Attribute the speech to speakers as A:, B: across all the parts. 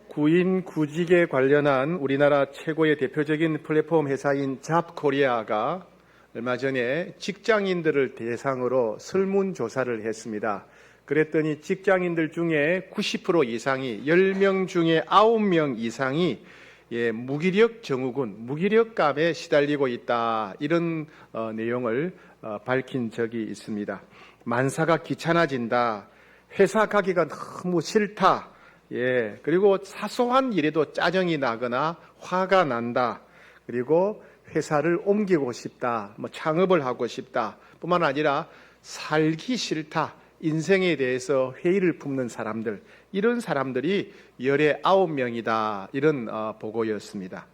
A: 구인 구직에 관련한 우리나라 최고의 대표적인 플랫폼 회사인 잡코리아가 얼마 전에 직장인들을 대상으로 설문조사를 했습니다. 그랬더니 직장인들 중에 90% 이상이 10명 중에 9명 이상이 무기력 증후군, 무기력감에 시달리고 있다. 이런 내용을 밝힌 적이 있습니다. 만사가 귀찮아진다. 회사 가기가 너무 싫다. 그리고 사소한 일에도 짜증이 나거나 화가 난다. 그리고 회사를 옮기고 싶다. 창업을 하고 싶다. 뿐만 아니라 살기 싫다. 인생에 대해서 회의를 품는 사람들. 이런 사람들이 열에 9명이다. 이런 보고였습니다.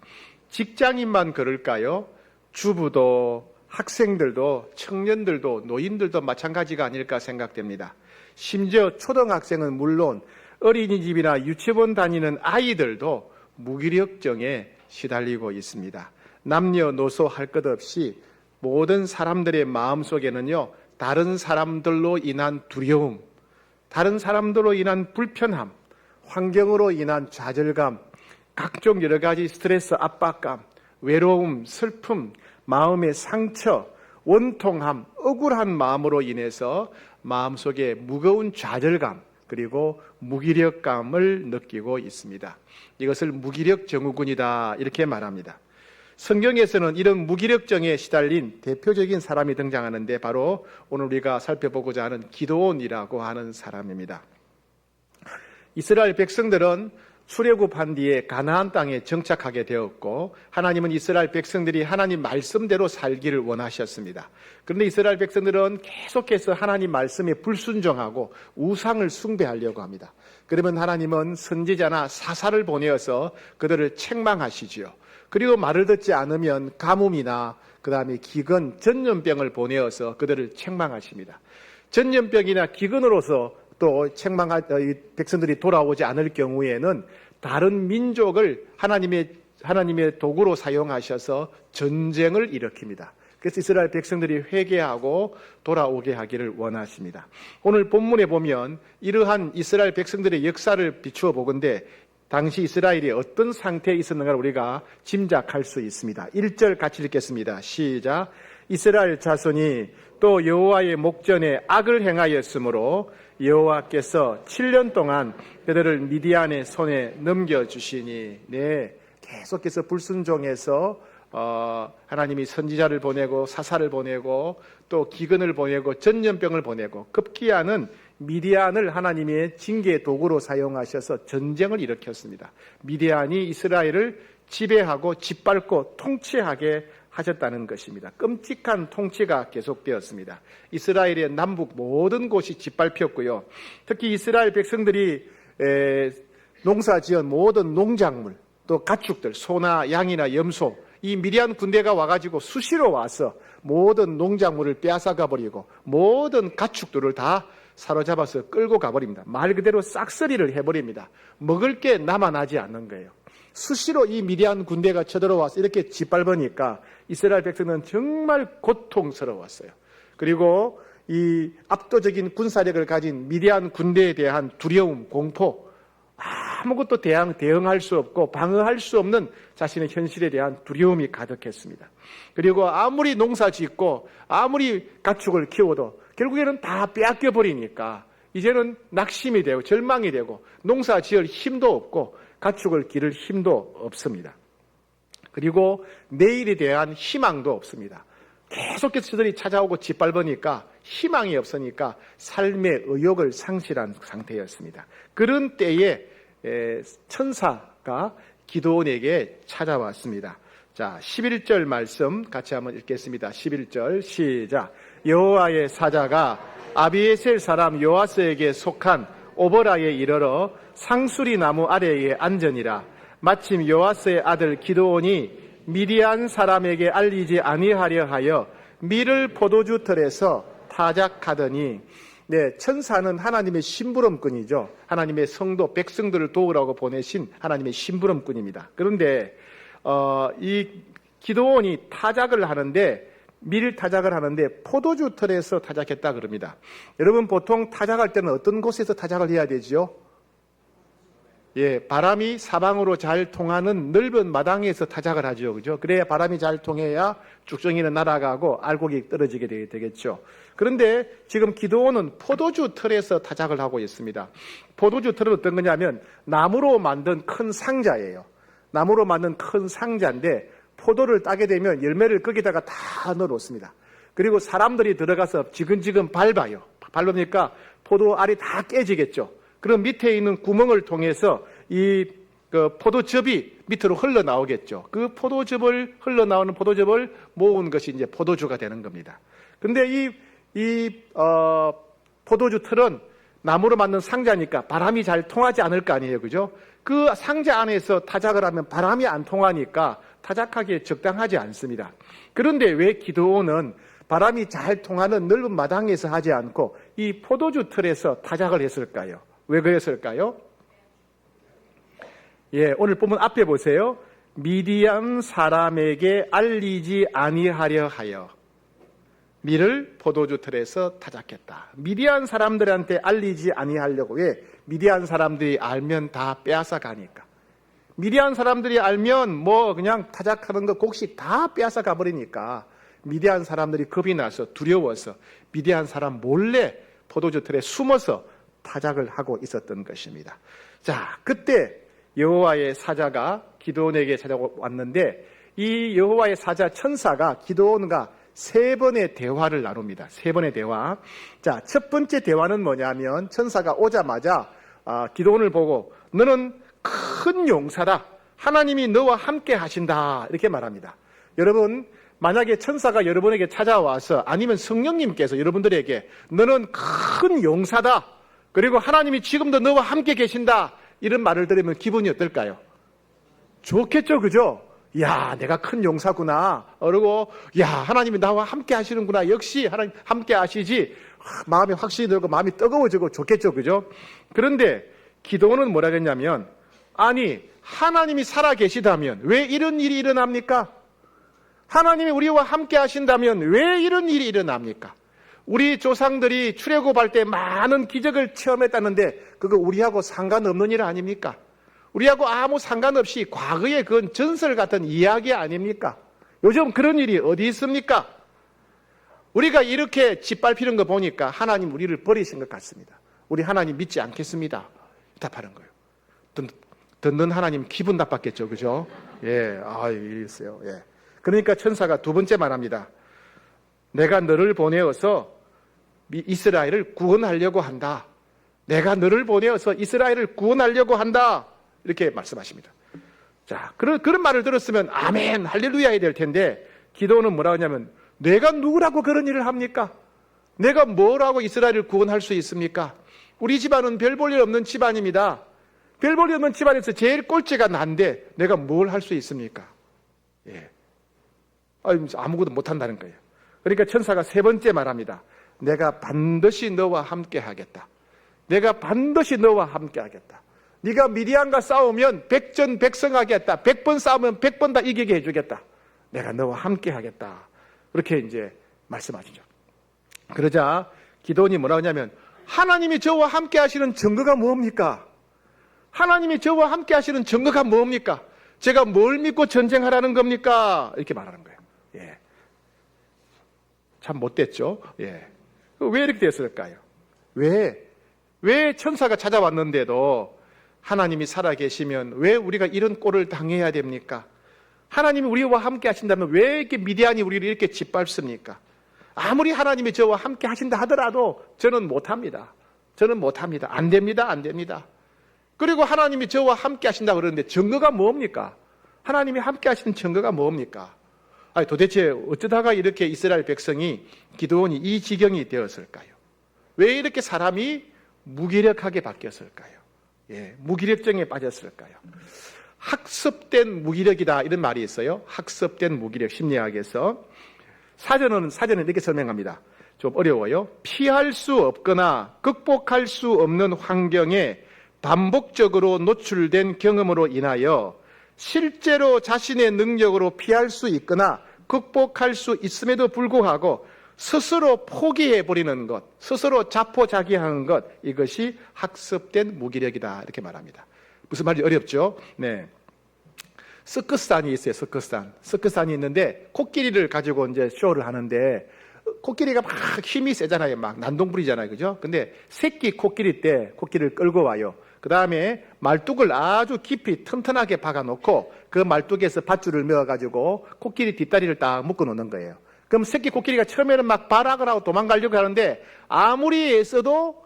A: 직장인만 그럴까요? 주부도 학생들도 청년들도 노인들도 마찬가지가 아닐까 생각됩니다. 심지어 초등학생은 물론 어린이집이나 유치원 다니는 아이들도 무기력증에 시달리고 있습니다. 남녀노소 할 것 없이 모든 사람들의 마음속에는요, 다른 사람들로 인한 두려움, 다른 사람들로 인한 불편함, 환경으로 인한 좌절감, 각종 여러 가지 스트레스, 압박감, 외로움, 슬픔, 마음의 상처, 원통함, 억울한 마음으로 인해서 마음속에 무거운 좌절감, 그리고 무기력감을 느끼고 있습니다. 이것을 무기력 증후군이다 이렇게 말합니다. 성경에서는 이런 무기력증에 시달린 대표적인 사람이 등장하는데 바로 오늘 우리가 살펴보고자 하는 기드온이라고 하는 사람입니다. 이스라엘 백성들은 출애굽한 뒤에 가나안 땅에 정착하게 되었고 하나님은 이스라엘 백성들이 하나님 말씀대로 살기를 원하셨습니다. 그런데 이스라엘 백성들은 계속해서 하나님 말씀에 불순종하고 우상을 숭배하려고 합니다. 그러면 하나님은 선지자나 사사를 보내어서 그들을 책망하시지요. 그리고 말을 듣지 않으면 가뭄이나 그 다음에 기근, 전염병을 보내어서 그들을 책망하십니다. 전염병이나 기근으로서 또 백성들이 돌아오지 않을 경우에는 다른 민족을 하나님의 도구로 사용하셔서 전쟁을 일으킵니다. 그래서 이스라엘 백성들이 회개하고 돌아오게 하기를 원하십니다. 오늘 본문에 보면 이러한 이스라엘 백성들의 역사를 비추어 보건대 당시 이스라엘이 어떤 상태에 있었는가를 우리가 짐작할 수 있습니다. 1절 같이 읽겠습니다. 시작. 이스라엘 자손이 또 여호와의 목전에 악을 행하였으므로 여호와께서 7년 동안 그들을 미디안의 손에 넘겨주시니. 계속해서 불순종해서 하나님이 선지자를 보내고 사사를 보내고 또 기근을 보내고 전염병을 보내고 급기야는 미디안을 하나님의 징계의 도구로 사용하셔서 전쟁을 일으켰습니다. 미디안이 이스라엘을 지배하고 짓밟고 통치하게 하셨다는 것입니다. 끔찍한 통치가 계속되었습니다. 이스라엘의 남북 모든 곳이 짓밟혔고요. 특히 이스라엘 백성들이 농사지은 모든 농작물, 또 가축들, 소나 양이나 염소, 이 미디안 군대가 와가지고 수시로 와서 모든 농작물을 빼앗아가 버리고 모든 가축들을 다 사로잡아서 끌고 가버립니다. 말 그대로 싹쓸이를 해버립니다. 먹을 게 남아나지 않는 거예요. 수시로 이 미디안 군대가 쳐들어와서 이렇게 짓밟으니까 이스라엘 백성은 정말 고통스러웠어요. 그리고 이 압도적인 군사력을 가진 미디안 군대에 대한 두려움, 공포, 아무것도 대응할 수 없고 방어할 수 없는 자신의 현실에 대한 두려움이 가득했습니다. 그리고 아무리 농사 짓고 아무리 가축을 키워도 결국에는 다 빼앗겨 버리니까 이제는 낙심이 되고 절망이 되고 농사 지을 힘도 없고 가축을 기를 힘도 없습니다. 그리고 내일에 대한 희망도 없습니다. 계속해서 저들이 찾아오고 짓밟으니까 희망이 없으니까 삶의 의욕을 상실한 상태였습니다. 그런 때에 천사가 기드온에게 찾아왔습니다. 자, 11절 말씀 같이 한번 읽겠습니다. 11절 시작. 여호와의 사자가 아비에셀 사람 요아스에게 속한 오버라에 이르러 상수리 나무 아래에 앉으니라. 마침 요아스의 아들 기드온이 미디안 사람에게 알리지 아니하려 하여 밀을 포도주 틀에서 타작하더니. 천사는 하나님의 심부름꾼이죠. 하나님의 성도 백성들을 도우라고 보내신 하나님의 심부름꾼입니다. 그런데 이 기드온이 타작을 하는데 밀 타작을 하는데 포도주 틀에서 타작했다 그럽니다. 여러분 보통 타작할 때는 어떤 곳에서 타작을 해야 되죠? 바람이 사방으로 잘 통하는 넓은 마당에서 타작을 하죠. 그죠? 그래야 바람이 잘 통해야 쭉정이는 날아가고 알곡이 떨어지게 되겠죠. 그런데 지금 기드온은 포도주 틀에서 타작을 하고 있습니다. 포도주 틀은 어떤 거냐면 나무로 만든 큰 상자예요. 나무로 만든 큰 상자인데 포도를 따게 되면 열매를 거기다가 다 넣어놓습니다. 그리고 사람들이 들어가서 지근지근 밟아요. 밟으니까 포도 알이 다 깨지겠죠. 그럼 밑에 있는 구멍을 통해서 그 포도즙이 밑으로 흘러나오겠죠. 그 흘러나오는 포도즙을 모은 것이 이제 포도주가 되는 겁니다. 근데 포도주 틀은 나무로 만든 상자니까 바람이 잘 통하지 않을 거 아니에요. 그죠? 그 상자 안에서 타작을 하면 바람이 안 통하니까 타작하기에 적당하지 않습니다. 그런데 왜 기드온은 바람이 잘 통하는 넓은 마당에서 하지 않고 이 포도주 틀에서 타작을 했을까요? 왜 그랬을까요? 오늘 본문 앞에 보세요. 미디안 사람에게 알리지 아니하려 하여 밀을 포도주 틀에서 타작했다. 미디안 사람들한테 알리지 아니하려고. 왜? 미디안 사람들이 알면 다 빼앗아 가니까. 미디안 사람들이 알면 그냥 타작하는 거 곡식 다 빼앗아 가버리니까 미디안 사람들이 겁이 나서 두려워서 미디안 사람 몰래 포도주 틀에 숨어서 타작을 하고 있었던 것입니다. 자, 그때 여호와의 사자가 기드온에게 찾아왔는데 이 여호와의 사자 천사가 기드온과 3번의 대화를 나눕니다. 3번의 대화. 자, 첫 번째 대화는 뭐냐면 천사가 오자마자 기드온을 보고 너는 큰 용사다. 하나님이 너와 함께 하신다. 이렇게 말합니다. 여러분, 만약에 천사가 여러분에게 찾아와서 아니면 성령님께서 여러분들에게 너는 큰 용사다. 그리고 하나님이 지금도 너와 함께 계신다. 이런 말을 들으면 기분이 어떨까요? 좋겠죠, 그죠? 야, 내가 큰 용사구나. 그리고 야, 하나님이 나와 함께 하시는구나. 역시 하나님 함께 하시지. 마음이 확신이 들고 마음이 뜨거워지고 좋겠죠, 그죠? 그런데 기드온은 뭐라 했냐면 아니, 하나님이 살아 계시다면 왜 이런 일이 일어납니까? 하나님이 우리와 함께 하신다면 왜 이런 일이 일어납니까? 우리 조상들이 출애굽할 때 많은 기적을 체험했다는데 그거 우리하고 상관없는 일 아닙니까? 우리하고 아무 상관없이 과거의 그건 전설 같은 이야기 아닙니까? 요즘 그런 일이 어디 있습니까? 우리가 이렇게 짓밟히는 거 보니까 하나님 우리를 버리신 것 같습니다. 우리 하나님 믿지 않겠습니다. 답하는 거예요. 듣는 하나님 기분 나빴겠죠, 그죠? 이랬어요. 그러니까 천사가 두 번째 말합니다. 내가 너를 보내어서 이스라엘을 구원하려고 한다. 내가 너를 보내어서 이스라엘을 구원하려고 한다. 이렇게 말씀하십니다. 자, 그런 말을 들었으면 아멘, 할렐루야 해야 될 텐데 기도는 뭐라고 하냐면 내가 누구라고 그런 일을 합니까? 내가 뭐라고 이스라엘을 구원할 수 있습니까? 우리 집안은 별 볼 일 없는 집안입니다. 별 볼 일 없는 집안에서 제일 꼴찌가 난데 내가 뭘 할 수 있습니까? 아무것도 못한다는 거예요. 그러니까 천사가 세 번째 말합니다. 내가 반드시 너와 함께 하겠다. 내가 반드시 너와 함께 하겠다. 네가 미디안과 싸우면 백전백승하겠다. 100번 싸우면 100번 다 이기게 해주겠다. 내가 너와 함께 하겠다. 그렇게 이제 말씀하시죠. 그러자 기드온이 뭐라고 하냐면 하나님이 저와 함께 하시는 증거가 뭡니까? 하나님이 저와 함께 하시는 증거가 뭡니까? 제가 뭘 믿고 전쟁하라는 겁니까? 이렇게 말하는 거예요. 참 못됐죠? 왜 이렇게 됐을까요? 왜 천사가 찾아왔는데도 하나님이 살아계시면 왜 우리가 이런 꼴을 당해야 됩니까? 하나님이 우리와 함께 하신다면 왜 이렇게 미디안이 우리를 이렇게 짓밟습니까? 아무리 하나님이 저와 함께 하신다 하더라도 저는 못합니다. 안 됩니다. 그리고 하나님이 저와 함께 하신다고 그러는데 증거가 뭡니까? 하나님이 함께 하시는 증거가 뭡니까? 도대체 어쩌다가 이렇게 이스라엘 백성이 기드온이 이 지경이 되었을까요? 왜 이렇게 사람이 무기력하게 바뀌었을까요? 무기력증에 빠졌을까요? 학습된 무기력이다 이런 말이 있어요. 학습된 무기력, 심리학에서 사전은 이렇게 설명합니다. 좀 어려워요. 피할 수 없거나 극복할 수 없는 환경에 반복적으로 노출된 경험으로 인하여 실제로 자신의 능력으로 피할 수 있거나 극복할 수 있음에도 불구하고 스스로 포기해버리는 것, 스스로 자포자기하는 것, 이것이 학습된 무기력이다 이렇게 말합니다. 무슨 말인지 어렵죠? 네. 서커스단이 있어요, 서커스단. 서커스단이 있는데, 코끼리를 가지고 이제 쇼를 하는데, 코끼리가 막 힘이 세잖아요. 막 난동불이잖아요. 그죠? 근데 새끼 코끼리 때 코끼리를 끌고 와요. 그 다음에 말뚝을 아주 깊이 튼튼하게 박아놓고 그 말뚝에서 밧줄을 메어가지고 코끼리 뒷다리를 딱 묶어놓는 거예요. 그럼 새끼 코끼리가 처음에는 막 발악을 하고 도망가려고 하는데 아무리 애써도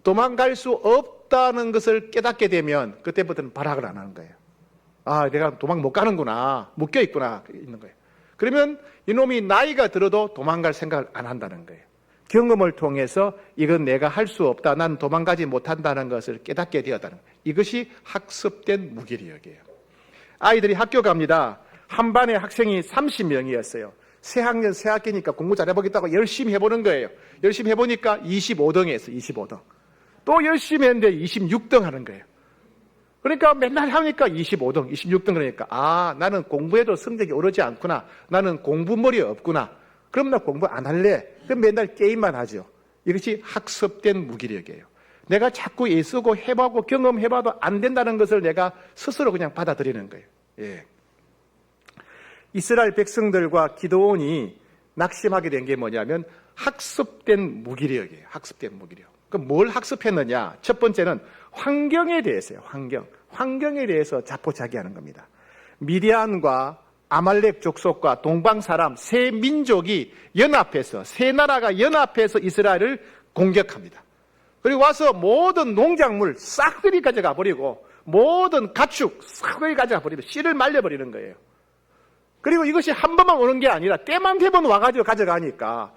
A: 도망갈 수 없다는 것을 깨닫게 되면 그때부터는 발악을 안 하는 거예요. 아, 내가 도망 못 가는구나. 묶여 있구나. 있는 거예요. 그러면 이놈이 나이가 들어도 도망갈 생각을 안 한다는 거예요. 경험을 통해서 이건 내가 할 수 없다. 난 도망가지 못한다는 것을 깨닫게 되었다는 거예요. 이것이 학습된 무기력이에요. 아이들이 학교 갑니다. 한 반에 학생이 30명이었어요. 새 학년, 새 학기니까 공부 잘해보겠다고 열심히 해보는 거예요. 열심히 해보니까 25등 했어요. 25등. 또 열심히 했는데 26등 하는 거예요. 그러니까 맨날 하니까 25등, 26등 그러니까 아, 나는 공부해도 성적이 오르지 않구나. 나는 공부머리 없구나. 그럼 나 공부 안 할래. 그럼 맨날 게임만 하죠. 이것이 학습된 무기력이에요. 내가 자꾸 애쓰고 해보고 경험해봐도 안 된다는 것을 내가 스스로 그냥 받아들이는 거예요. 예. 이스라엘 백성들과 기드온이 낙심하게 된 게 뭐냐면 학습된 무기력이에요. 학습된 무기력. 그럼 뭘 학습했느냐? 첫 번째는 환경에 대해서요. 환경에 대해서 자포자기하는 겁니다. 미디안과 아말렉 족속과 동방 사람 세 민족이 연합해서 세 나라가 연합해서 이스라엘을 공격합니다. 그리고 와서 모든 농작물 싹들이 가져가 버리고 모든 가축 싹들이 가져가 버리고 씨를 말려버리는 거예요. 그리고 이것이 한 번만 오는 게 아니라 때만 되면 와가지고 가져가니까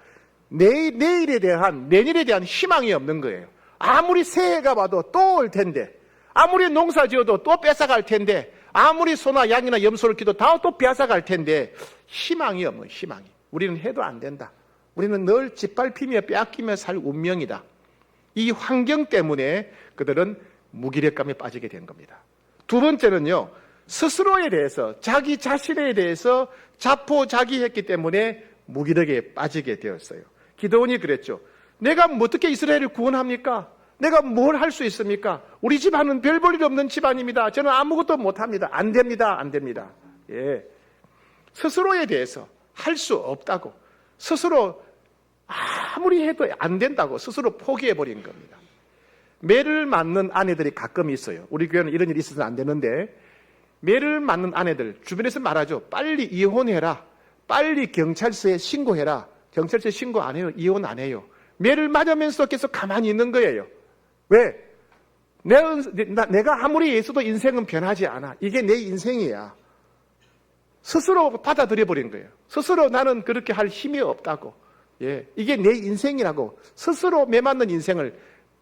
A: 내일에 대한 내년에 대한 희망이 없는 거예요. 아무리 새해가 봐도 또 올 텐데 아무리 농사 지어도 또 뺏어갈 텐데 아무리 소나 양이나 염소를 키도 다 또 뺏어갈 텐데 희망이 없는 희망이. 우리는 해도 안 된다. 우리는 늘 짓밟히며 빼앗기며 살 운명이다. 이 환경 때문에 그들은 무기력감에 빠지게 된 겁니다. 두 번째는요. 스스로에 대해서 자기 자신에 대해서 자포자기했기 때문에 무기력에 빠지게 되었어요. 기드온이 그랬죠. 내가 어떻게 이스라엘을 구원합니까? 내가 뭘 할 수 있습니까? 우리 집안은 별 볼 일 없는 집안입니다. 저는 아무것도 못합니다. 안 됩니다. 안 됩니다. 예. 스스로에 대해서 할 수 없다고 스스로 아무리 해도 안 된다고 스스로 포기해버린 겁니다. 매를 맞는 아내들이 가끔 있어요. 우리 교회는 이런 일이 있어서는 안 되는데 매를 맞는 아내들 주변에서 말하죠. 빨리 이혼해라. 빨리 경찰서에 신고해라. 경찰서에 신고 안 해요. 이혼 안 해요. 매를 맞으면서 계속 가만히 있는 거예요. 왜? 내가 아무리 애써도 인생은 변하지 않아. 이게 내 인생이야. 스스로 받아들여버린 거예요. 스스로 나는 그렇게 할 힘이 없다고. 예, 이게 내 인생이라고 스스로 매 맞는 인생을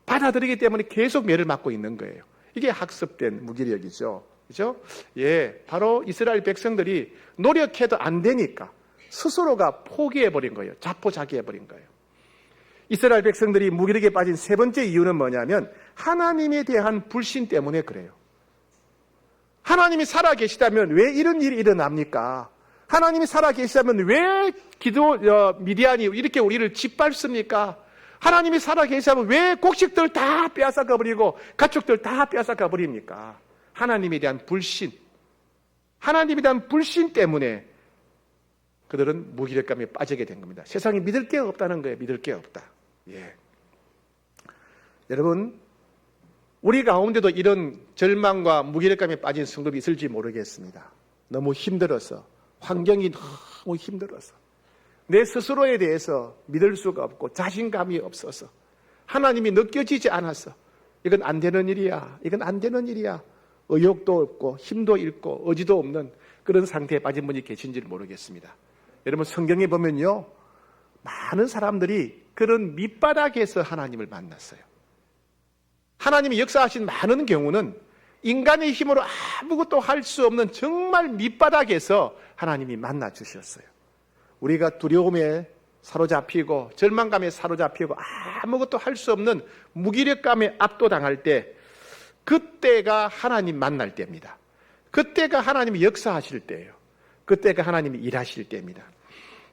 A: 받아들이기 때문에 계속 매를 맞고 있는 거예요. 이게 학습된 무기력이죠. 그죠? 예, 바로 이스라엘 백성들이 노력해도 안 되니까 스스로가 포기해버린 거예요. 자포자기해버린 거예요. 이스라엘 백성들이 무기력에 빠진 세 번째 이유는 뭐냐면 하나님에 대한 불신 때문에 그래요. 하나님이 살아계시다면 왜 이런 일이 일어납니까? 하나님이 살아계시다면 왜 미디안이 이렇게 우리를 짓밟습니까? 하나님이 살아계시다면 왜 곡식들 다 빼앗아가 버리고 가축들 다 빼앗아가 버립니까? 하나님에 대한 불신, 하나님에 대한 불신 때문에 그들은 무기력감에 빠지게 된 겁니다. 세상에 믿을 게 없다는 거예요. 믿을 게 없다. 예. 여러분, 우리 가운데도 이런 절망과 무기력감에 빠진 성도들이 있을지 모르겠습니다. 너무 힘들어서, 환경이 너무 힘들어서, 내 스스로에 대해서 믿을 수가 없고 자신감이 없어서 하나님이 느껴지지 않아서 이건 안 되는 일이야. 이건 안 되는 일이야. 의욕도 없고 힘도 잃고 의지도 없는 그런 상태에 빠진 분이 계신지를 모르겠습니다. 여러분 성경에 보면요. 많은 사람들이 그런 밑바닥에서 하나님을 만났어요. 하나님이 역사하신 많은 경우는 인간의 힘으로 아무것도 할 수 없는 정말 밑바닥에서 하나님이 만나 주셨어요. 우리가 두려움에 사로잡히고 절망감에 사로잡히고 아무것도 할 수 없는 무기력감에 압도당할 때 그때가 하나님 만날 때입니다. 그때가 하나님이 역사하실 때예요. 그때가 하나님이 일하실 때입니다.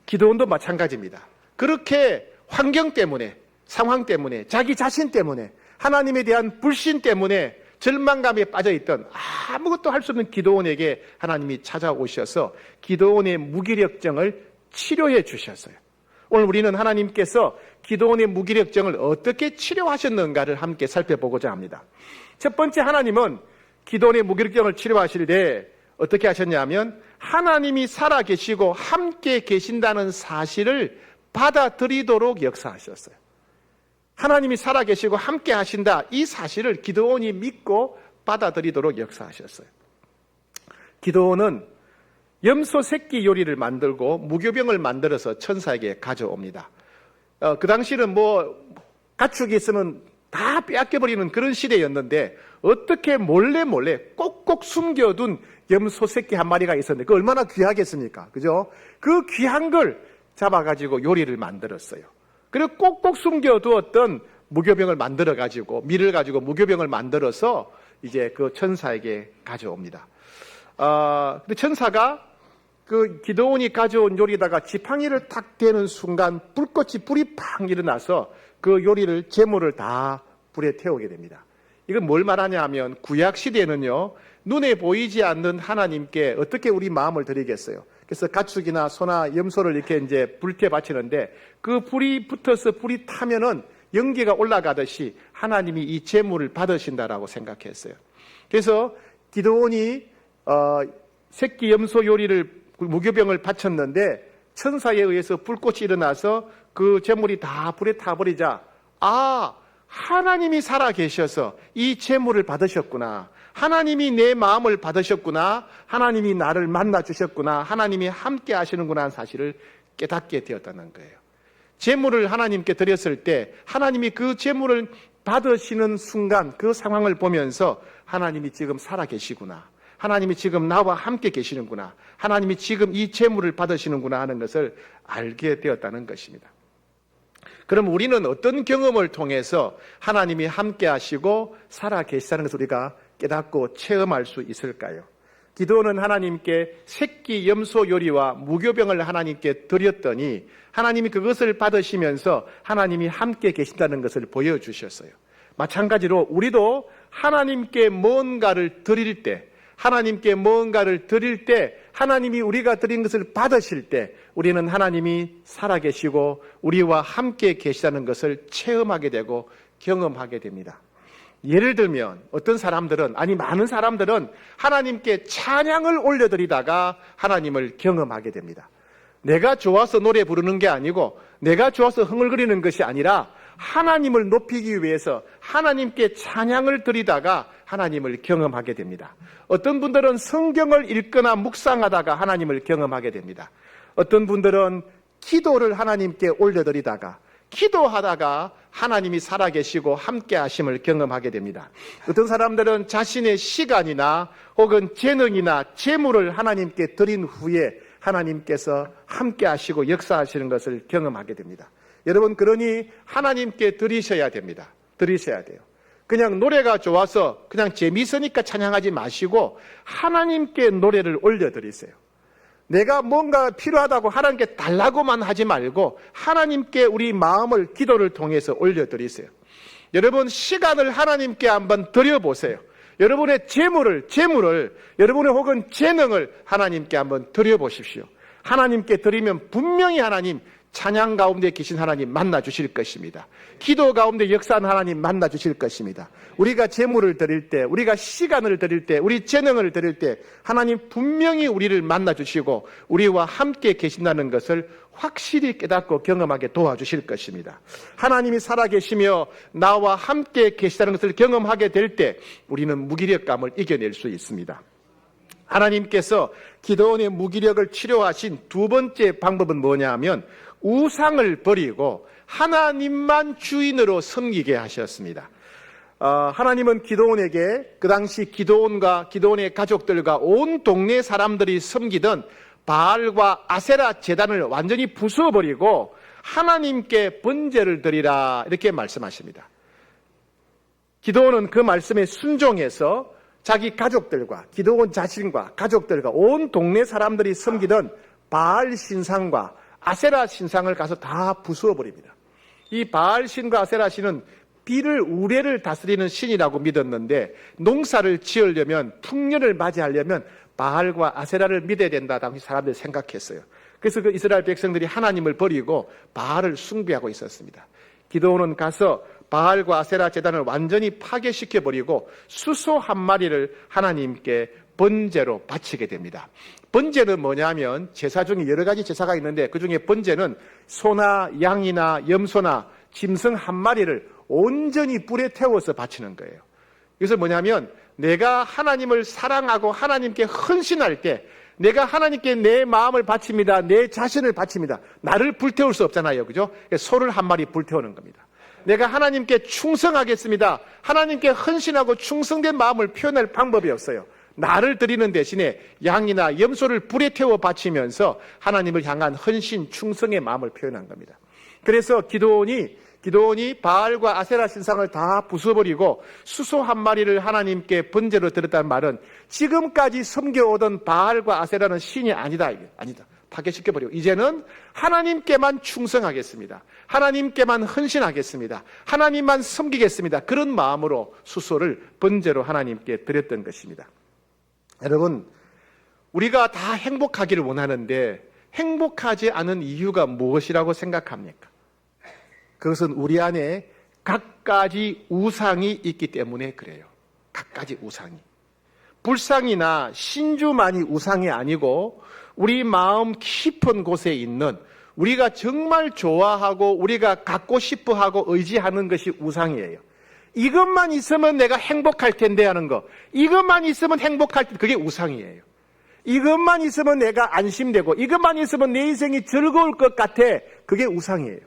A: 기도원도 마찬가지입니다. 그렇게 환경 때문에, 상황 때문에, 자기 자신 때문에, 하나님에 대한 불신 때문에 절망감에 빠져있던 아무것도 할 수 없는 기드온에게 하나님이 찾아오셔서 기드온의 무기력증을 치료해 주셨어요. 오늘 우리는 하나님께서 기드온의 무기력증을 어떻게 치료하셨는가를 함께 살펴보고자 합니다. 첫 번째, 하나님은 기드온의 무기력증을 치료하실 때 어떻게 하셨냐면 하나님이 살아계시고 함께 계신다는 사실을 받아들이도록 역사하셨어요. 하나님이 살아계시고 함께 하신다, 이 사실을 기드온이 믿고 받아들이도록 역사하셨어요. 기드온은 염소 새끼 요리를 만들고 무교병을 만들어서 천사에게 가져옵니다. 그 당시는 가축이 있으면 다 빼앗겨버리는 그런 시대였는데 어떻게 몰래 꼭꼭 숨겨둔 염소 새끼 한 마리가 있었는데 그 얼마나 귀하겠습니까? 그죠? 그 귀한 걸 잡아가지고 요리를 만들었어요. 그리고 꼭꼭 숨겨두었던 무교병을 만들어가지고 밀을 가지고 무교병을 만들어서 이제 그 천사에게 가져옵니다. 근데 천사가 그 기드온이 가져온 요리에다가 지팡이를 탁 대는 순간 불이 팍 일어나서 그 요리를 재물을 다 불에 태우게 됩니다. 이건 뭘 말하냐 하면 구약 시대에는요, 눈에 보이지 않는 하나님께 어떻게 우리 마음을 드리겠어요? 그래서 가축이나 소나 염소를 이렇게 이제 불태에 바치는데 그 불이 붙어서 불이 타면은 연기가 올라가듯이 하나님이 이 재물을 받으신다라고 생각했어요. 그래서 기드온이 새끼 염소 요리를 무교병을 바쳤는데 천사에 의해서 불꽃이 일어나서 그 재물이 다 불에 타버리자 하나님이 살아계셔서 이 재물을 받으셨구나. 하나님이 내 마음을 받으셨구나. 하나님이 나를 만나주셨구나. 하나님이 함께 하시는구나 하는 사실을 깨닫게 되었다는 거예요. 재물을 하나님께 드렸을 때 하나님이 그 재물을 받으시는 순간 그 상황을 보면서 하나님이 지금 살아계시구나. 하나님이 지금 나와 함께 계시는구나. 하나님이 지금 이 재물을 받으시는구나 하는 것을 알게 되었다는 것입니다. 그럼 우리는 어떤 경험을 통해서 하나님이 함께 하시고 살아계시다는 것을 우리가 깨닫고 체험할 수 있을까요? 기드온은 하나님께 새끼 염소 요리와 무교병을 하나님께 드렸더니 하나님이 그것을 받으시면서 하나님이 함께 계신다는 것을 보여주셨어요. 마찬가지로 우리도 하나님께 뭔가를 드릴 때, 하나님이 우리가 드린 것을 받으실 때 우리는 하나님이 살아계시고 우리와 함께 계시다는 것을 체험하게 되고 경험하게 됩니다. 예를 들면 많은 사람들은 하나님께 찬양을 올려드리다가 하나님을 경험하게 됩니다. 내가 좋아서 노래 부르는 게 아니고 내가 좋아서 흥얼거리는 것이 아니라 하나님을 높이기 위해서 하나님께 찬양을 드리다가 하나님을 경험하게 됩니다. 어떤 분들은 성경을 읽거나 묵상하다가 하나님을 경험하게 됩니다. 어떤 분들은 기도를 하나님께 올려드리다가 기도하다가 하나님이 살아계시고 함께 하심을 경험하게 됩니다. 어떤 사람들은 자신의 시간이나 혹은 재능이나 재물을 하나님께 드린 후에 하나님께서 함께 하시고 역사하시는 것을 경험하게 됩니다. 여러분, 그러니 하나님께 드리셔야 됩니다. 드리셔야 돼요. 그냥 노래가 좋아서 그냥 재미있으니까 찬양하지 마시고 하나님께 노래를 올려드리세요. 내가 뭔가 필요하다고 하나님께 달라고만 하지 말고 하나님께 우리 마음을 기도를 통해서 올려드리세요. 여러분, 시간을 하나님께 한번 드려보세요. 여러분의 재물을 여러분의 혹은 재능을 하나님께 한번 드려보십시오. 하나님께 드리면 분명히 하나님, 찬양 가운데 계신 하나님 만나 주실 것입니다. 기도 가운데 역사하는 하나님 만나 주실 것입니다. 우리가 재물을 드릴 때, 우리가 시간을 드릴 때, 우리 재능을 드릴 때 하나님 분명히 우리를 만나 주시고 우리와 함께 계신다는 것을 확실히 깨닫고 경험하게 도와주실 것입니다. 하나님이 살아계시며 나와 함께 계시다는 것을 경험하게 될 때 우리는 무기력감을 이겨낼 수 있습니다. 하나님께서 기드온의 무기력을 치료하신 두 번째 방법은 뭐냐 하면 우상을 버리고 하나님만 주인으로 섬기게 하셨습니다. 하나님은 기드온에게 그 당시 기드온과 기드온의 가족들과 온 동네 사람들이 섬기던 바알과 아세라 제단을 완전히 부숴버리고 하나님께 번제를 드리라 이렇게 말씀하십니다. 기드온은 그 말씀에 순종해서 자기 가족들과 기드온 자신과 가족들과 온 동네 사람들이 섬기던 바알 신상과 아세라 신상을 가서 다 부수어 버립니다. 이 바알 신과 아세라 신은 비를 우레를 다스리는 신이라고 믿었는데 농사를 지으려면 풍년을 맞이하려면 바알과 아세라를 믿어야 된다 당시 사람들이 생각했어요. 그래서 그 이스라엘 백성들이 하나님을 버리고 바알을 숭배하고 있었습니다. 기드온은 가서 바알과 아세라 제단을 완전히 파괴시켜버리고 수소 한 마리를 하나님께 번제로 바치게 됩니다. 번제는 뭐냐면 제사 중에 여러 가지 제사가 있는데 그중에 번제는 소나 양이나 염소나 짐승 한 마리를 온전히 불에 태워서 바치는 거예요. 이것은 뭐냐면 내가 하나님을 사랑하고 하나님께 헌신할 때 내가 하나님께 내 마음을 바칩니다. 내 자신을 바칩니다. 나를 불태울 수 없잖아요. 그죠? 소를 한 마리 불태우는 겁니다. 내가 하나님께 충성하겠습니다. 하나님께 헌신하고 충성된 마음을 표현할 방법이 없어요. 나를 드리는 대신에 양이나 염소를 불에 태워 바치면서 하나님을 향한 헌신, 충성의 마음을 표현한 겁니다. 그래서 기드온이 바알과 아세라 신상을 다 부숴버리고 수소 한 마리를 하나님께 번제로 드렸다는 말은 지금까지 섬겨오던 바알과 아세라는 신이 아니다. 아니다. 파괴시켜버리고 이제는 하나님께만 충성하겠습니다. 하나님께만 헌신하겠습니다. 하나님만 섬기겠습니다. 그런 마음으로 수소를 번제로 하나님께 드렸던 것입니다. 여러분, 우리가 다 행복하기를 원하는데 행복하지 않은 이유가 무엇이라고 생각합니까? 그것은 우리 안에 갖가지 우상이 있기 때문에 그래요. 갖가지 우상이. 불상이나 신주만이 우상이 아니고 우리 마음 깊은 곳에 있는 우리가 정말 좋아하고 우리가 갖고 싶어하고 의지하는 것이 우상이에요. 이것만 있으면 내가 행복할 텐데 하는 거. 이것만 있으면 행복할 텐데 그게 우상이에요. 이것만 있으면 내가 안심되고 이것만 있으면 내 인생이 즐거울 것 같아. 그게 우상이에요.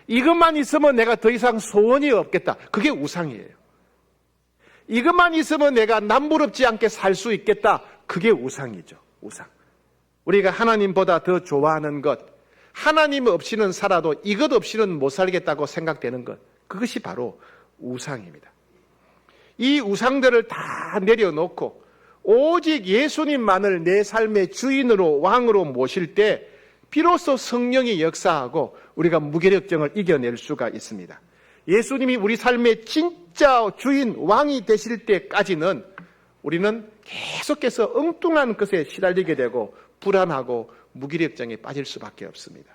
A: 이것만 있으면 내가 더 이상 소원이 없겠다. 그게 우상이에요. 이것만 있으면 내가 남부럽지 않게 살 수 있겠다. 그게 우상이죠. 우상. 우리가 하나님보다 더 좋아하는 것, 하나님 없이는 살아도 이것 없이는 못 살겠다고 생각되는 것, 그것이 바로 우상입니다. 이 우상들을 다 내려놓고 오직 예수님만을 내 삶의 주인으로 왕으로 모실 때 비로소 성령이 역사하고 우리가 무기력증을 이겨낼 수가 있습니다. 예수님이 우리 삶의 진짜 주인, 왕이 되실 때까지는 우리는 계속해서 엉뚱한 것에 시달리게 되고 불안하고 무기력증에 빠질 수밖에 없습니다.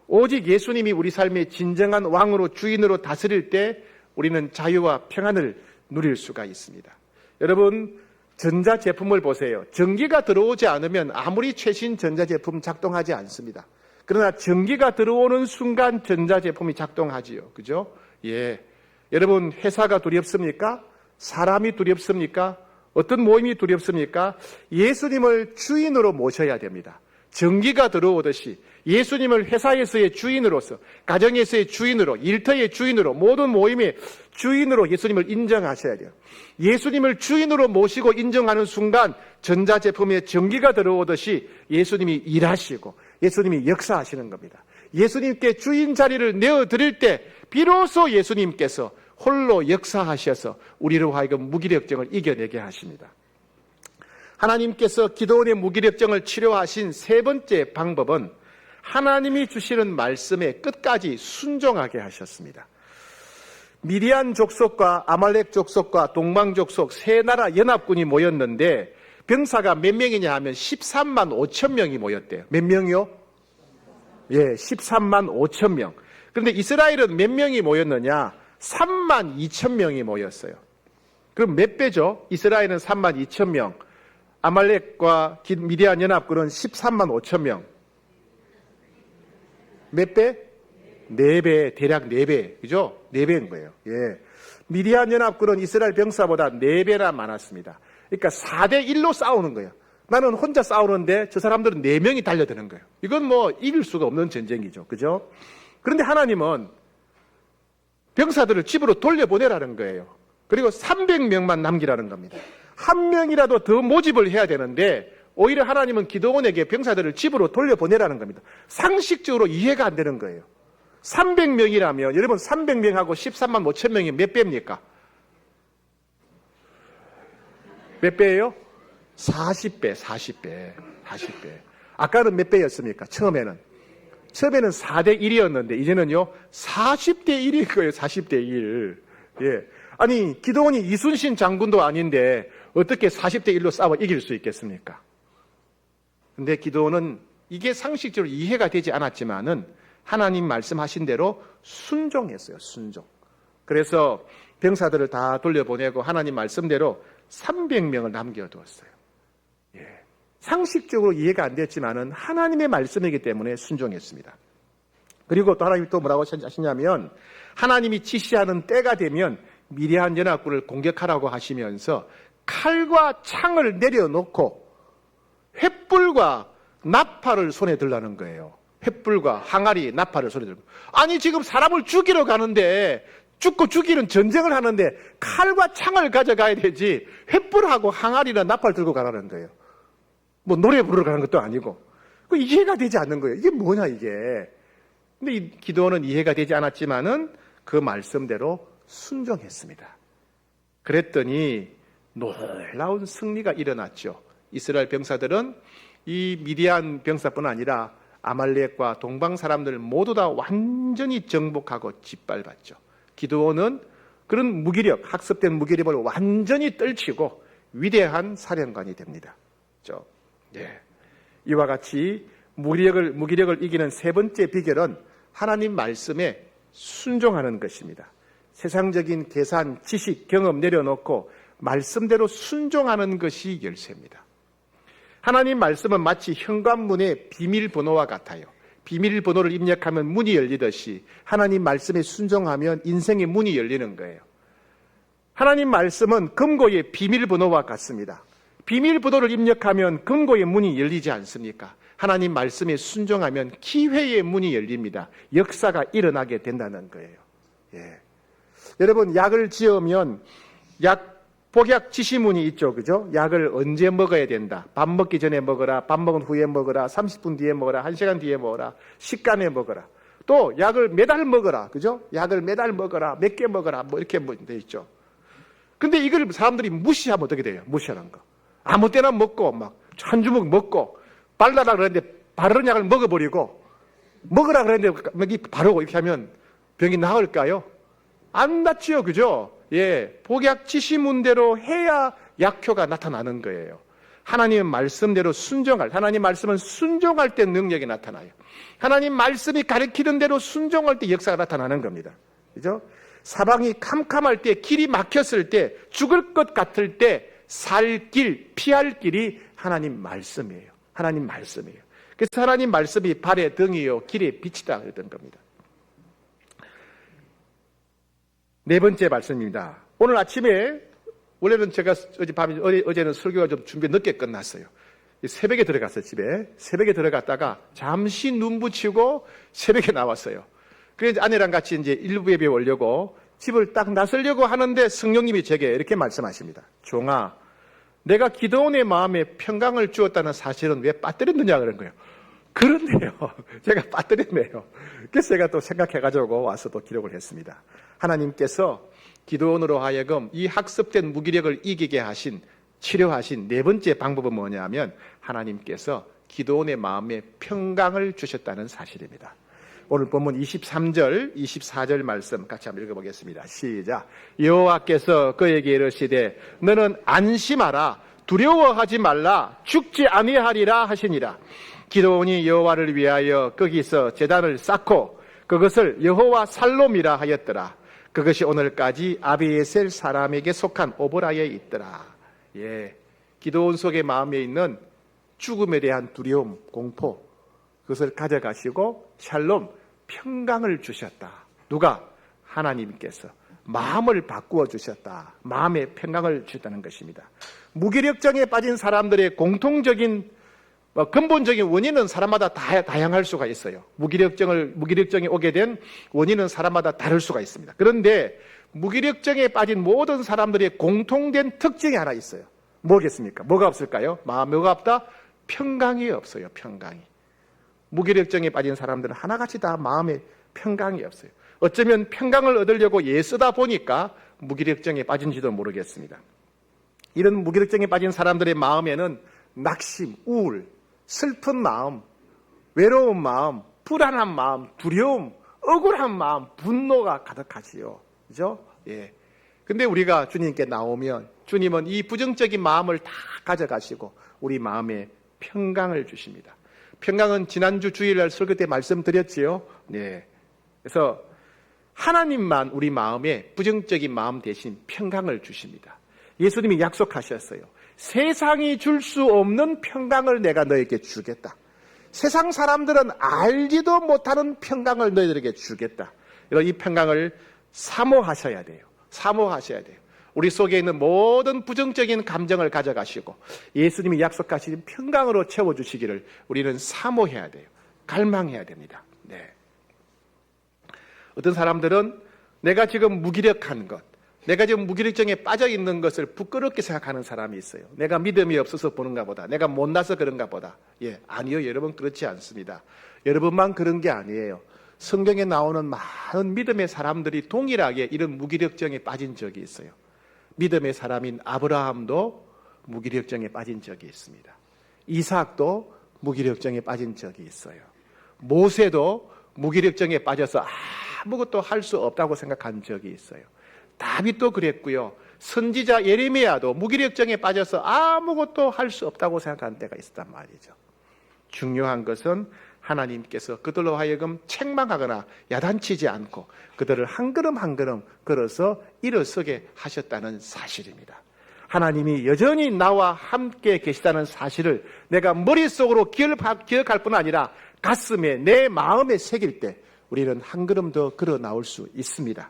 A: 오직 예수님이 우리 삶의 진정한 왕으로 주인으로 다스릴 때 우리는 자유와 평안을 누릴 수가 있습니다. 여러분, 전자제품을 보세요. 전기가 들어오지 않으면 아무리 최신 전자제품 작동하지 않습니다. 그러나 전기가 들어오는 순간 전자제품이 작동하지요. 그죠? 예. 여러분, 회사가 두렵습니까? 사람이 두렵습니까? 어떤 모임이 두렵습니까? 예수님을 주인으로 모셔야 됩니다. 전기가 들어오듯이 예수님을 회사에서의 주인으로서, 가정에서의 주인으로, 일터의 주인으로, 모든 모임의 주인으로 예수님을 인정하셔야 돼요. 예수님을 주인으로 모시고 인정하는 순간 전자제품에 전기가 들어오듯이 예수님이 일하시고 예수님이 역사하시는 겁니다. 예수님께 주인 자리를 내어드릴 때 비로소 예수님께서 홀로 역사하셔서 우리로 하여금 무기력증을 이겨내게 하십니다. 하나님께서 기드온의 무기력증을 치료하신 세 번째 방법은 하나님이 주시는 말씀에 끝까지 순종하게 하셨습니다. 미디안 족속과 아말렉 족속과 동방 족속 세 나라 연합군이 모였는데 병사가 몇 명이냐 하면 13만 5천 명이 모였대요. 몇 명이요? 예, 13만 5천 명. 그런데 이스라엘은 몇 명이 모였느냐? 3만 2천 명이 모였어요. 그럼 몇 배죠? 이스라엘은 3만 2천 명. 아말렉과 미디안 연합군은 13만 5천 명. 몇 배? 4배, 대략 4배. 그죠? 4배인 거예요. 예. 미디안 연합군은 이스라엘 병사보다 4배나 많았습니다. 그러니까 4대 1로 싸우는 거예요. 나는 혼자 싸우는데 저 사람들은 4명이 달려드는 거예요. 이건 뭐 이길 수가 없는 전쟁이죠. 그죠? 그런데 하나님은 병사들을 집으로 돌려보내라는 거예요. 그리고 300명만 남기라는 겁니다. 한 명이라도 더 모집을 해야 되는데 오히려 하나님은 기드온에게 병사들을 집으로 돌려보내라는 겁니다. 상식적으로 이해가 안 되는 거예요. 300명이라면 여러분 300명하고 13만 5천 명이 몇 배입니까? 몇 배예요? 40배. 아까는 몇 배였습니까? 처음에는 처음에는 4대 1이었는데 이제는요 40대 1인 거예요. 40대 1. 예. 아니 기드온이 이순신 장군도 아닌데 어떻게 40대 1로 싸워 이길 수 있겠습니까? 근데 기드온은 이게 상식적으로 이해가 되지 않았지만은 하나님 말씀하신 대로 순종했어요. 순종. 그래서 병사들을 다 돌려보내고 하나님 말씀대로 300명을 남겨두었어요. 예. 상식적으로 이해가 안 됐지만은 하나님의 말씀이기 때문에 순종했습니다. 그리고 또 하나님이 또 뭐라고 하시냐면 하나님이 지시하는 때가 되면 미디안 연합군을 공격하라고 하시면서 칼과 창을 내려놓고 횃불과 나팔을 손에 들라는 거예요. 횃불과 항아리, 나팔을 손에 들고. 아니 지금 사람을 죽이러 가는데 죽고 죽이는 전쟁을 하는데 칼과 창을 가져가야 되지 횃불하고 항아리나 나팔 들고 가라는 거예요. 뭐 노래 부르러 가는 것도 아니고. 그 이해가 되지 않는 거예요. 이게 뭐냐 이게. 근데 이 기도는 이해가 되지 않았지만은 그 말씀대로 순종했습니다. 그랬더니 놀라운 승리가 일어났죠. 이스라엘 병사들은 이 미디안 병사뿐 아니라 아말렉과 동방 사람들 모두 다 완전히 정복하고 짓밟았죠. 기드온은 그런 무기력, 학습된 무기력을 완전히 떨치고 위대한 사령관이 됩니다. 예. 이와 같이 무기력을 이기는 세 번째 비결은 하나님 말씀에 순종하는 것입니다. 세상적인 계산, 지식, 경험 내려놓고 말씀대로 순종하는 것이 열쇠입니다. 하나님 말씀은 마치 현관문의 비밀번호와 같아요. 비밀번호를 입력하면 문이 열리듯이 하나님 말씀에 순종하면 인생의 문이 열리는 거예요. 하나님 말씀은 금고의 비밀번호와 같습니다. 비밀번호를 입력하면 금고의 문이 열리지 않습니까? 하나님 말씀에 순종하면 기회의 문이 열립니다. 역사가 일어나게 된다는 거예요. 예. 여러분 약을 지으면 복약 지시문이 있죠. 그죠? 약을 언제 먹어야 된다. 밥 먹기 전에 먹어라. 밥 먹은 후에 먹어라. 30분 뒤에 먹어라. 1시간 뒤에 먹어라. 식간에 먹어라. 또 약을 매달 먹어라. 그죠? 약을 매달 먹어라. 몇 개 먹어라. 뭐 이렇게 돼 있죠. 근데 이걸 사람들이 무시하면 어떻게 돼요? 무시하는 거. 아무 때나 먹고 막 한 주먹 먹고 발라라 그랬는데 바르는 약을 먹어버리고 먹으라 그랬는데 바르고 이렇게 하면 병이 나을까요? 안 낫지요. 그죠? 예, 복약 지시문대로 해야 약효가 나타나는 거예요. 하나님 말씀대로 하나님 말씀은 순종할 때 능력이 나타나요. 하나님 말씀이 가르치는 대로 순종할 때 역사가 나타나는 겁니다. 그죠? 사방이 캄캄할 때, 길이 막혔을 때, 죽을 것 같을 때, 살 길, 피할 길이 하나님 말씀이에요. 하나님 말씀이에요. 그래서 하나님 말씀이 발의 등이요, 길의 빛이다 그랬던 겁니다. 네 번째 말씀입니다. 오늘 아침에 원래는 제가 어제는 설교가 좀 준비 늦게 끝났어요. 새벽에 들어갔어요. 집에 새벽에 들어갔다가 잠시 눈 붙이고 새벽에 나왔어요. 그래서 아내랑 같이 이제 일부 예배 오려고 집을 딱 나서려고 하는데 성령님이 제게 이렇게 말씀하십니다. 종아, 내가 기드온의 마음에 평강을 주었다는 사실은 왜 빠뜨렸느냐 그런 거예요. 그런데요, 제가 빠뜨렸네요. 그래서 제가 또 생각해가지고 와서 또 기록을 했습니다. 하나님께서 기드온으로 하여금 이 학습된 무기력을 이기게 하신, 치료하신 네 번째 방법은 뭐냐면 하나님께서 기드온의 마음에 평강을 주셨다는 사실입니다. 오늘 본문 23절, 24절 말씀 같이 한번 읽어보겠습니다. 시작. 여호와께서 그에게 이르시되 너는 안심하라, 두려워하지 말라, 죽지 아니하리라 하시니라. 기드온이 여호와를 위하여 거기서 제단을 쌓고 그것을 여호와 살롬이라 하였더라. 그것이 오늘까지 아비에셀 사람에게 속한 오보라에 있더라. 예, 기드온 속의 마음에 있는 죽음에 대한 두려움, 공포, 그것을 가져가시고 샬롬, 평강을 주셨다. 누가? 하나님께서 마음을 바꾸어 주셨다. 마음의 평강을 주셨다는 것입니다. 무기력증에 빠진 사람들의 공통적인 근본적인 원인은 사람마다 다양할 수가 있어요. 무기력증이 오게 된 원인은 사람마다 다를 수가 있습니다. 그런데 무기력증에 빠진 모든 사람들의 공통된 특징이 하나 있어요. 뭐겠습니까? 뭐가 없을까요? 뭐가 없다? 평강이 없어요. 평강이. 무기력증에 빠진 사람들은 하나같이 다 마음에 평강이 없어요. 어쩌면 평강을 얻으려고 애쓰다 보니까 무기력증에 빠진지도 모르겠습니다. 이런 무기력증에 빠진 사람들의 마음에는 낙심, 우울, 슬픈 마음, 외로운 마음, 불안한 마음, 두려움, 억울한 마음, 분노가 가득하지요. 그죠? 예. 근데 우리가 주님께 나오면 주님은 이 부정적인 마음을 다 가져가시고 우리 마음에 평강을 주십니다. 평강은 지난주 주일날 설교 때 말씀드렸지요. 네. 그래서 하나님만 우리 마음에 부정적인 마음 대신 평강을 주십니다. 예수님이 약속하셨어요. 세상이 줄 수 없는 평강을 내가 너에게 주겠다. 세상 사람들은 알지도 못하는 평강을 너희들에게 주겠다. 이 평강을 사모하셔야 돼요. 사모하셔야 돼요. 우리 속에 있는 모든 부정적인 감정을 가져가시고 예수님이 약속하신 평강으로 채워주시기를 우리는 사모해야 돼요. 갈망해야 됩니다. 네. 어떤 사람들은 내가 지금 무기력한 것, 내가 지금 무기력증에 빠져 있는 것을 부끄럽게 생각하는 사람이 있어요. 내가 믿음이 없어서 보는가 보다. 내가 못나서 그런가 보다. 아니요. 여러분 그렇지 않습니다. 여러분만 그런 게 아니에요. 성경에 나오는 많은 믿음의 사람들이 동일하게 이런 무기력증에 빠진 적이 있어요. 믿음의 사람인 아브라함도 무기력증에 빠진 적이 있습니다. 이삭도 무기력증에 빠진 적이 있어요. 모세도 무기력증에 빠져서 아무것도 할 수 없다고 생각한 적이 있어요. 다윗도 그랬고요. 선지자 예레미야도 무기력증에 빠져서 아무것도 할 수 없다고 생각하는 때가 있었단 말이죠. 중요한 것은 하나님께서 그들로 하여금 책망하거나 야단치지 않고 그들을 한 걸음 한 걸음 걸어서 일어서게 하셨다는 사실입니다. 하나님이 여전히 나와 함께 계시다는 사실을 내가 머릿속으로 기억할 뿐 아니라 가슴에 내 마음에 새길 때 우리는 한 걸음 더 걸어 나올 수 있습니다.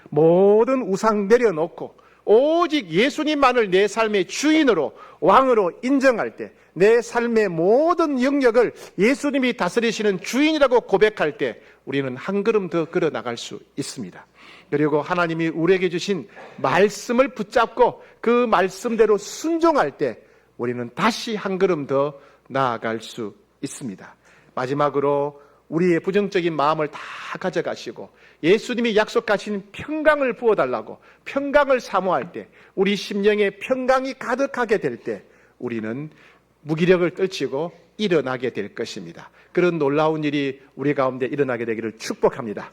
A: 모든 우상 내려놓고 오직 예수님만을 내 삶의 주인으로 왕으로 인정할 때 내 삶의 모든 영역을 예수님이 다스리시는 주인이라고 고백할 때 우리는 한 걸음 더 걸어 나갈 수 있습니다. 그리고 하나님이 우리에게 주신 말씀을 붙잡고 그 말씀대로 순종할 때 우리는 다시 한 걸음 더 나아갈 수 있습니다. 마지막으로 우리의 부정적인 마음을 다 가져가시고 예수님이 약속하신 평강을 부어달라고 평강을 사모할 때 우리 심령에 평강이 가득하게 될 때 우리는 무기력을 떨치고 일어나게 될 것입니다. 그런 놀라운 일이 우리 가운데 일어나게 되기를 축복합니다.